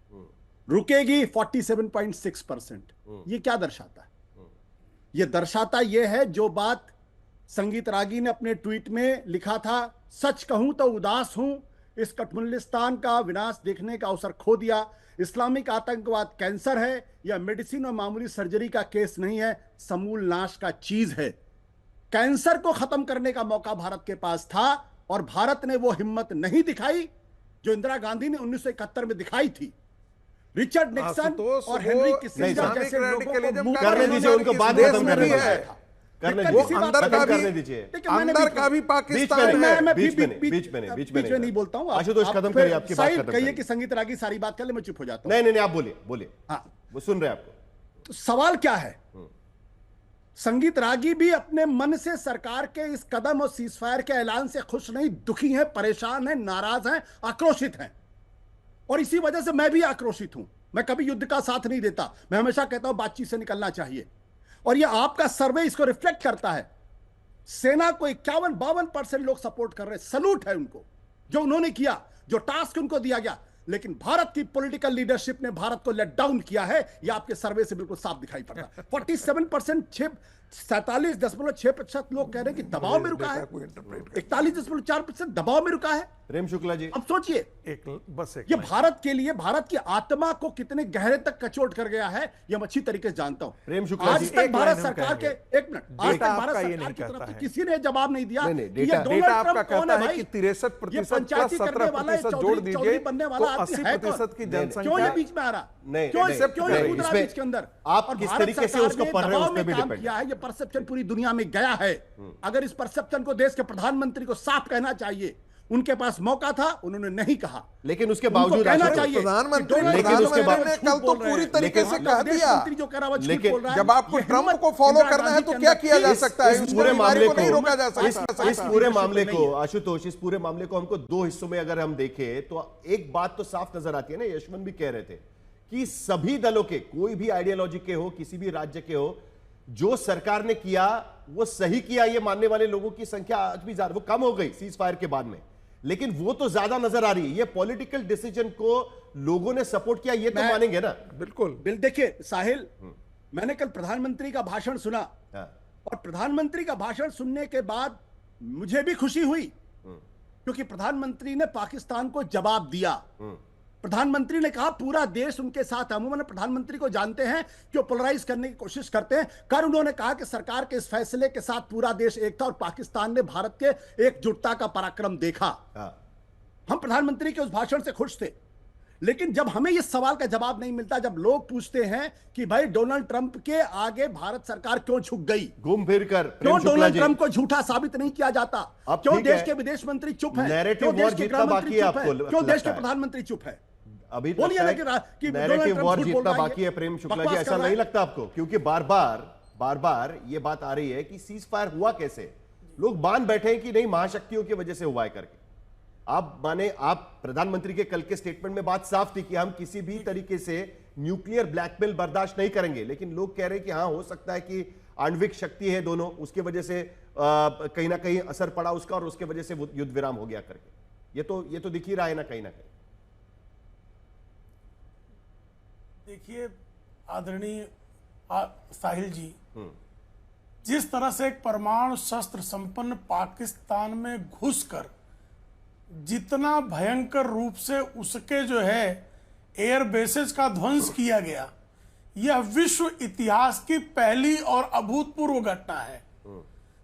Speaker 11: रुकेगी 47.6%। ये क्या दर्शाता है? ये दर्शाता ये है जो बात संगीत रागी ने अपने ट्वीट में लिखा था, सच कहूं तो उदास हूं, इस कठमुल्लिस्तान का विनाश देखने का अवसर खो दिया। इस्लामिक आतंकवाद कैंसर है, या मेडिसिन और मामूली सर्जरी का केस नहीं है, समूल नाश का चीज है। कैंसर को खत्म करने का मौका भारत के पास था और भारत ने वो हिम्मत नहीं दिखाई जो इंदिरा गांधी ने 1971 में दिखाई थी। रिचर्ड निक्सन और हेनरी किसिंजर जैसे लोगों को मुंह
Speaker 1: करने दीजिए, उनको बात खत्म करने दीजिए।
Speaker 10: अंदर का भी पाकिस्तान
Speaker 1: बीच में नहीं
Speaker 11: बोलता हूं।
Speaker 1: आशुतोष खत्म करिए, आपकी बात खत्म
Speaker 11: कहिए कि संगीत रागी सारी बात कर ले, मैं चुप हो जाता हूं।
Speaker 1: नहीं, आप बोलिए। हाँ, वो सुन रहे हैं आपको।
Speaker 11: तो सवाल क्या है, संगीत रागी भी अपने मन से सरकार के इस कदम और सीजफायर के ऐलान से खुश नहीं, दुखी हैं, परेशान हैं, नाराज हैं, आक्रोशित हैं। और इसी वजह से मैं भी आक्रोशित हूं। मैं कभी युद्ध का साथ नहीं देता, मैं हमेशा कहता हूं बातचीत से निकलना चाहिए। और यह आपका सर्वे इसको रिफ्लेक्ट करता है। सेना को 51-52% लोग सपोर्ट कर रहे हैं, सलूट है उनको जो उन्होंने किया, जो टास्क उनको दिया गया। लेकिन भारत की पॉलिटिकल लीडरशिप ने भारत को लेट डाउन किया है, यह आपके सर्वे से बिल्कुल साफ दिखाई पड़ता है। 47% 47.6% लोग कह रहे हैं कि दबाव में रुका है, 41.4% दबाव में रुका है।
Speaker 1: प्रेम शुक्ला जी,
Speaker 11: अब सोचिए
Speaker 10: एक
Speaker 11: ये भारत के लिए, भारत की आत्मा को कितने गहरे तक कचोट कर गया है, ये हम अच्छी तरीके से जानता हूं।
Speaker 1: प्रेम शुक्ला
Speaker 11: आज
Speaker 1: जी,
Speaker 11: तक भारत सरकार के, एक मिनट, आज तक भारत
Speaker 10: आपका ये
Speaker 11: सरकार
Speaker 10: नहीं
Speaker 11: की तरफ
Speaker 10: कहता
Speaker 11: से
Speaker 10: है।
Speaker 11: किसी ने जवाब नहीं दिया
Speaker 1: नहीं,
Speaker 11: कि ये डोनाल्ड
Speaker 10: डेटा आपका
Speaker 11: ट्रंप कौन
Speaker 10: कहता
Speaker 11: है
Speaker 10: है
Speaker 11: भाई?
Speaker 10: कि 63%
Speaker 11: ये पंचायती
Speaker 10: प्लस
Speaker 11: करने वाला है,
Speaker 10: 17% जोड़
Speaker 11: चौधरी
Speaker 10: दीजिए
Speaker 11: बनने
Speaker 10: तो
Speaker 11: वाला आदमी है कौन?
Speaker 10: 80% की
Speaker 11: क्यों
Speaker 10: जनसंख्या।
Speaker 11: ये बीच में आ रहा?
Speaker 1: नहीं,
Speaker 11: क्यों
Speaker 1: नहीं,
Speaker 11: क्यों
Speaker 1: नहीं,
Speaker 11: ये कूद रहा
Speaker 1: इसमें
Speaker 11: बीच के अंदर?
Speaker 1: आप
Speaker 11: और
Speaker 1: किस
Speaker 11: भारत
Speaker 1: तरीके से
Speaker 11: सरकार
Speaker 1: उसको
Speaker 11: ने
Speaker 1: पढ़ रहे हो,
Speaker 11: दबाव
Speaker 1: उस पे
Speaker 11: में
Speaker 1: भी
Speaker 11: काम
Speaker 1: डिपेंड
Speaker 11: किया है। ये परसेप्शन पूरी दुनिया में गया है। अगर इस परसेप्शन को देश के प्रधानमंत्री को साफ कहना चाहिए, उनके पास मौका था, उन्होंने नहीं कहा।
Speaker 1: लेकिन उसके
Speaker 11: उनको
Speaker 1: बावजूद
Speaker 11: कहना
Speaker 1: आशुतोष,
Speaker 11: चाहिए
Speaker 10: प्रधानमंत्री
Speaker 1: लेकिन उसके बाद
Speaker 10: ने कल तो पूरी तरीके से कह दिया,
Speaker 11: जो कह रहा है वो झूठ
Speaker 1: लेकिन
Speaker 11: बोल रहा है।
Speaker 10: जब आपको
Speaker 11: ये
Speaker 10: ट्रम्प
Speaker 11: हिम्मत
Speaker 10: को फॉलो
Speaker 11: इंदिरा
Speaker 10: करना है
Speaker 11: गांधी
Speaker 10: तो
Speaker 11: के
Speaker 10: क्या
Speaker 11: अंदर
Speaker 10: किया जा
Speaker 11: थी।
Speaker 10: सकता है?
Speaker 1: इस पूरे मामले
Speaker 10: को नहीं रोका जा
Speaker 1: को,
Speaker 10: सकता।
Speaker 1: इस पूरे मामले
Speaker 11: नहीं
Speaker 1: को
Speaker 11: है।
Speaker 1: आशुतोष, इस पूरे मामले को हमको दो हिस्सों में अगर हम देखें तो एक बात तो साफ नजर आती है ना, यशवंत भी कह रहे थे कि सभी दलों के, कोई भी आइडियोलॉजी के हो, किसी भी राज्य के हो, जो सरकार ने किया वो सही किया, ये मानने वाले लोगों की संख्या आज भी ज्यादा, वो कम हो गई सीज फायर के बाद में, लेकिन वो तो ज्यादा नजर आ रही है। ये पॉलिटिकल डिसीजन को लोगों ने सपोर्ट किया, ये तो मानेंगे ना?
Speaker 10: बिल्कुल।
Speaker 11: देखिए साहिल, मैंने कल प्रधानमंत्री का भाषण सुना और प्रधानमंत्री का भाषण सुनने के बाद मुझे भी खुशी हुई, क्योंकि प्रधानमंत्री ने पाकिस्तान को जवाब दिया। प्रधानमंत्री ने कहा पूरा देश उनके साथ है। अमूमन प्रधानमंत्री को जानते हैं कि वो पोलराइज करने की कोशिश करते हैं। कर उन्होंने कहा कि सरकार के इस फैसले के साथ पूरा देश एक था और पाकिस्तान ने भारत के एकजुटता का पराक्रम देखा। हम प्रधानमंत्री के उस भाषण से खुश थे, लेकिन जब हमें इस सवाल का जवाब नहीं मिलता, जब लोग पूछते हैं कि भाई डोनाल्ड ट्रंप के आगे भारत सरकार क्यों झुक गई,
Speaker 1: घूम फिर कर,
Speaker 11: क्यों डोनाल्ड ट्रंप को झूठा साबित नहीं किया जाता, क्यों देश के विदेश मंत्री चुप है, क्यों देश के गृह मंत्री चुप है, क्यों देश के प्रधानमंत्री चुप है?
Speaker 1: अभी
Speaker 11: बोलिए ना कि
Speaker 1: नैरेटिव वॉर जीतना बाकी है। प्रेम शुक्ला जी, ऐसा नहीं लगता आपको? क्योंकि बार बार ये बात आ रही है कि सीज फायर हुआ कैसे, लोग मान बैठे हैं कि नहीं महाशक्तियों की वजह से हुआ है करके। आप माने, आप प्रधानमंत्री के कल के स्टेटमेंट में बात साफ थी कि हम किसी भी तरीके से न्यूक्लियर ब्लैकमेल बर्दाश्त नहीं करेंगे, लेकिन लोग कह रहे हैं कि हाँ हो सकता है कि आणविक शक्ति है दोनों, उसके वजह से कहीं ना कहीं असर पड़ा उसका और उसके वजह से युद्ध विराम हो गया करके। ये तो दिख ही रहा है ना कहीं ना कहीं।
Speaker 7: देखिए आदरणीय साहिल जी, जिस तरह से एक परमाणु शस्त्र संपन्न पाकिस्तान में घुसकर जितना भयंकर रूप से उसके जो है एयर बेसेस का ध्वंस किया गया, यह विश्व इतिहास की पहली और अभूतपूर्व घटना है।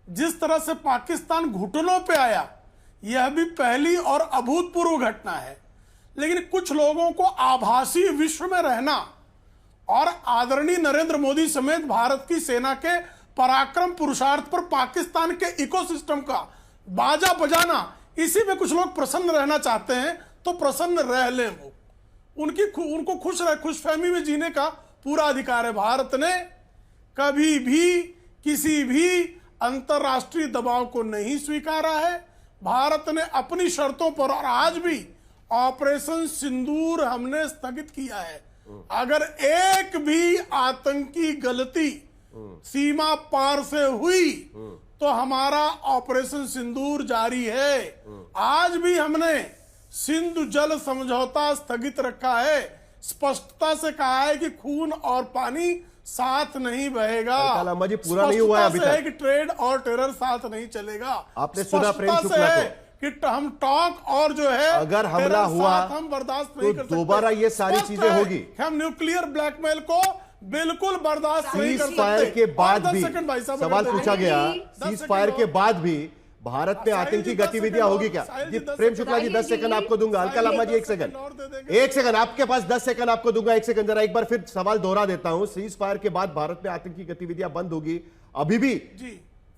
Speaker 7: जिस तरह से पाकिस्तान घुटनों पे आया, यह भी पहली और अभूतपूर्व घटना है। लेकिन कुछ लोगों को आभासी विश्व में रहना और आदरणीय नरेंद्र मोदी समेत भारत की सेना के पराक्रम पुरुषार्थ पर पाकिस्तान के इकोसिस्टम का बाजा बजाना, इसी में कुछ लोग प्रसन्न रहना चाहते हैं तो प्रसन्न रह लें। वो उनको खुशफहमी में जीने का पूरा अधिकार है। भारत ने कभी भी किसी भी अंतर्राष्ट्रीय दबाव को नहीं स्वीकारा है। भारत ने अपनी शर्तों पर, और आज भी ऑपरेशन सिंदूर हमने स्थगित किया है। अगर एक भी आतंकी गलती सीमा पार से हुई तो हमारा ऑपरेशन सिंदूर जारी है। आज भी हमने सिंधु जल समझौता स्थगित रखा है, स्पष्टता से कहा है कि खून और पानी साथ नहीं बहेगा।
Speaker 1: जी पूरा नहीं हुआ है अभी तक
Speaker 7: कि ट्रेड और टेरर साथ नहीं चलेगा।
Speaker 1: आपने सुना प्रेम शुक्ला को
Speaker 7: कि हम टॉक और जो है
Speaker 1: अगर हमला हुआ
Speaker 7: हम बर्दाश्त नहीं कर सकते।
Speaker 1: दोबारा ये सारी चीजें होगी।
Speaker 7: हम न्यूक्लियर ब्लैकमेल को बिल्कुल बर्दाश्त नहीं कर सकते।
Speaker 1: सीज फायर के बाद भी सवाल पूछा गया, सीज फायर के बाद भी भारत में आतंकी गतिविधियां होगी क्या? जी प्रेम शुक्ला जी 10 सेकंड आपको दूंगा। अलका लामा जी 1 सेकंड आपके पास 10 सेकंड आपको दूंगा। 1 सेकंड जरा एक बार फिर सवाल दोहरा देता हूं। सीज फायर के बाद भारत में आतंकी गतिविधियां बंद होगी, अभी भी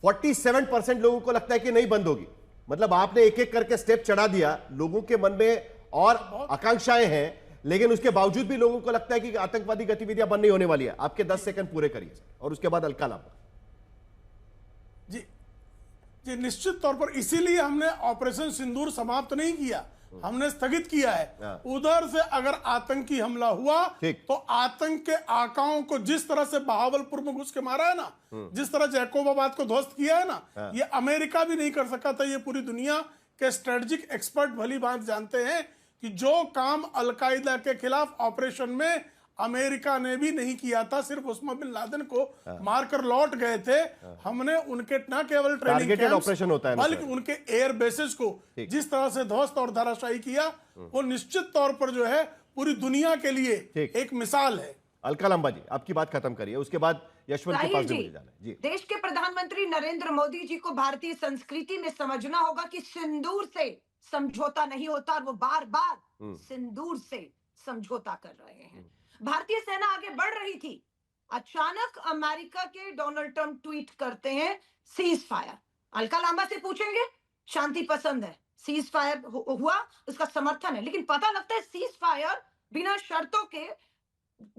Speaker 1: 47% लोगों को लगता है कि नहीं बंद होगी। मतलब आपने एक एक करके स्टेप चढ़ा दिया, लोगों के मन में और आकांक्षाएं हैं, लेकिन उसके बावजूद भी लोगों को लगता है कि आतंकवादी गतिविधियां बंद नहीं होने वाली है। आपके 10 सेकंड पूरे करिए और उसके बाद अलका लामा
Speaker 7: जी। निश्चित तौर पर इसीलिए हमने ऑपरेशन सिंदूर समाप्त नहीं किया, हमने स्थगित किया है। उधर से अगर आतंकी हमला हुआ तो आतंक के आकाओं को जिस तरह से बहावलपुर में घुस के मारा है ना, जिस तरह जैकोबाबाद को ध्वस्त किया है ना, ये अमेरिका भी नहीं कर सका था। ये पूरी दुनिया के स्ट्रेटेजिक एक्सपर्ट भली बात जानते हैं कि जो काम अलकायदा के खिलाफ ऑपरेशन में अमेरिका ने भी नहीं किया था, सिर्फ उस्मा बिन लादेन को मारकर लौट गए थे। हमने उनके न केवल ट्रेनिंग
Speaker 1: टारगेटेड ऑपरेशन होता है ना
Speaker 7: बल्कि उनके एयर बेसिस को जिस तरह से ध्वस्त और धराशायी किया, वो निश्चित तौर पर जो है पूरी दुनिया के लिए एक मिसाल है।
Speaker 1: अलका लांबा जी, आपकी बात खत्म करिए, उसके बाद यशवंत के पास भी मुझे जाना है जी।
Speaker 8: देश के प्रधानमंत्री नरेंद्र मोदी जी को भारतीय संस्कृति में समझना होगा कि सिंदूर से समझौता नहीं होता, और वो बार बार सिंदूर से समझौता कर रहे हैं। भारतीय सेना आगे बढ़ रही थी, अचानक अमेरिका के डोनाल्ड ट्रंप ट्वीट करते हैं सीज फायर। अलका लांबा से पूछेंगे, शांति पसंद है, सीज फायर हुआ, उसका समर्थन है, लेकिन पता लगता है सीज फायर बिना शर्तों के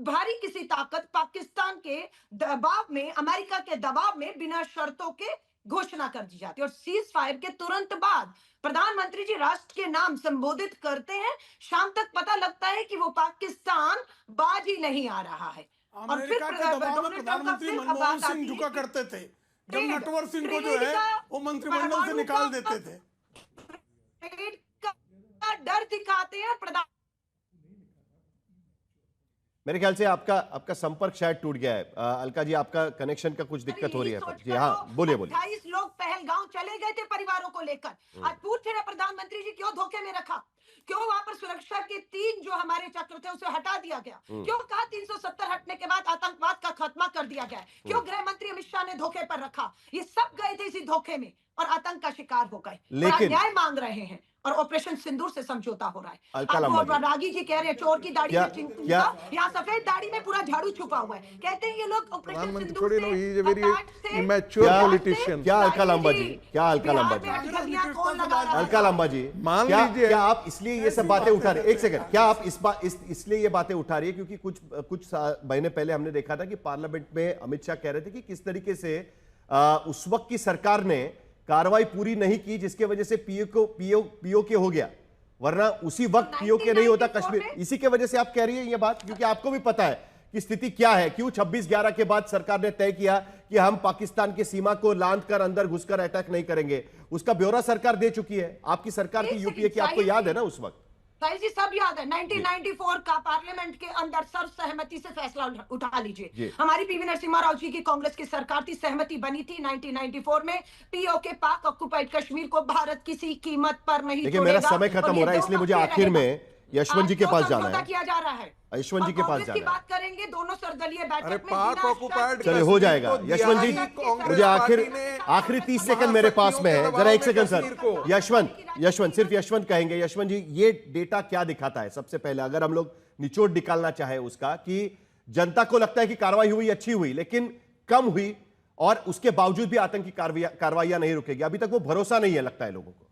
Speaker 8: भारी किसी ताकत पाकिस्तान के दबाव में, अमेरिका के दबाव में बिना शर्तों के घोषणा कर दी जाती है। और सीज फायर के तुरंत बाद प्रधानमंत्री जी राष्ट्र के नाम संबोधित करते हैं। शाम तक पता लगता है कि वो पाकिस्तान बाज ही नहीं आ रहा है। और फिर
Speaker 7: प्रधानमंत्री मनमोहन सिंह झुका करते थे, जब नटवर सिंह को जो है वो मंत्रिमंडल से निकाल देते थे।
Speaker 8: का डर दिखाते हैं प्रधान।
Speaker 1: मेरे ख्याल से आपका संपर्क शायद टूट गया है। अलका जी, आपका कनेक्शन का कुछ दिक्कत हो रही है जी। हाँ, बोलिए।
Speaker 8: 28 लोग पहलगांव चले गए थे परिवारों को लेकर। आज पूछे ना प्रधानमंत्री जी, क्यों धोखे में रखा, क्यों वहां पर सुरक्षा के 3 जो हमारे चक्र थे उसे हटा दिया गया, क्यों कहा 370 हटने के बाद आतंकवाद का खात्मा कर दिया गया, क्यों गृह मंत्री अमित शाह ने धोखे पर रखा। ये सब गए थे इसी धोखे में और आतंक का शिकार हो गए, लेकिन न्याय मांग रहे हैं और ऑपरेशन सिंदूर से समझौता हो रहा है। रागी जी कह रहे हैं चोर की दाढ़ी में चिंता, यहाँ सफेद दाढ़ी में पूरा झाड़ू छुपा हुआ है। कहते हैं ये लोग ऑपरेशन सिंदूर से।
Speaker 1: क्या अलका लांबा जी, अलका लांबा जी, मान लीजिए क्या आप इसलिए ये सब बातें उठा रहे, एक सेकंड, क्या आप इसलिए ये बातें उठा रही है क्योंकि कुछ महीने पहले हमने देखा था कि पार्लियामेंट में अमित शाह कह रहे थे कि किस तरीके से उस वक्त की सरकार ने कार्रवाई पूरी नहीं की, जिसके वजह से पीओके हो गया, वरना उसी वक्त पीओके नहीं होता कश्मीर। इसी के वजह से आप कह रही है ये बात, क्योंकि आपको भी पता है कि स्थिति क्या है, क्यों 26/11 के बाद सरकार ने तय किया कि हम पाकिस्तान की सीमा को लांघ कर अंदर घुसकर अटैक नहीं करेंगे। उसका ब्यौरा सरकार दे चुकी है, आपकी सरकार की यूपीए की, आपको याद है ना उस वक्त।
Speaker 8: साहिल जी सब याद है। 1994 का पार्लियामेंट के अंदर सर्वसहमति से फैसला उठा लीजिए। हमारी पीवी नरसिम्हा राव जी की कांग्रेस की सरकार थी, सहमति बनी थी 1994 में, पीओके पाक ऑक्युपाइड कश्मीर को भारत किसी कीमत पर नहीं छोड़ेगा।
Speaker 1: देखिए मेरा समय खत्म हो रहा है, इसलिए मुझे आखिर में यशवंत जी के पास जाना है।
Speaker 8: किया जा रहा है,
Speaker 1: यशवंत जी के पास जाना है।
Speaker 8: बात करेंगे दोनों सर्वदलीय बैठक
Speaker 1: में। चलिए हो जाएगा यशवंत जी, मुझे आखिरी 30 सेकंड मेरे पास में है। जरा एक सेकंड सर, यशवंत सिर्फ यशवंत कहेंगे। यशवंत जी, ये डेटा क्या दिखाता है? सबसे पहले अगर हम लोग निचोड़ निकालना चाहे उसका, कि जनता को लगता है कि कार्रवाई हुई, अच्छी हुई, लेकिन कम हुई, और उसके बावजूद भी आतंकी कार्रवाइयां नहीं रुकेगी। अभी तक वो भरोसा नहीं है लगता है लोगों को।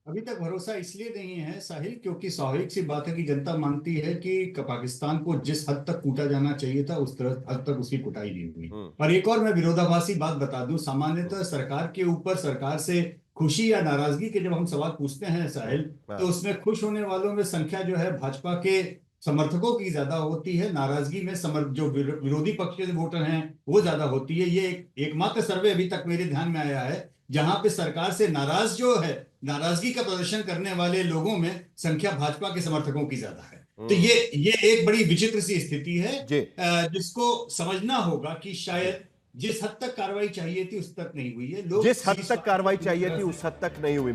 Speaker 9: अभी तक भरोसा इसलिए नहीं है साहिल, क्योंकि स्वाभाविक सी बात है कि जनता मानती है कि पाकिस्तान को जिस हद तक कूटा जाना चाहिए था उस तरह हद तक उसकी कुटाई नहीं हुई। और एक और मैं विरोधाभासी बात बता दूं, सामान्यतः सरकार के ऊपर, सरकार से खुशी या नाराजगी के जब हम सवाल पूछते हैं साहिल, तो उसमें खुश होने वालों में संख्या जो है भाजपा के समर्थकों की ज्यादा होती है, नाराजगी में जो विरोधी पक्ष के वोटर हैं वो ज्यादा होती है। ये एकमात्र सर्वे अभी तक मेरे ध्यान में आया है जहां पे सरकार से नाराज जो है, नाराजगी का प्रदर्शन करने वाले लोगों में संख्या भाजपा के समर्थकों की ज्यादा है। तो ये एक बड़ी विचित्र सी स्थिति है जिसको समझना होगा कि शायद जिस हद तक कार्रवाई चाहिए थी उस तक नहीं हुई है।
Speaker 1: जिस हद तक कार्रवाई चाहिए थी उस हद तक नहीं हुई।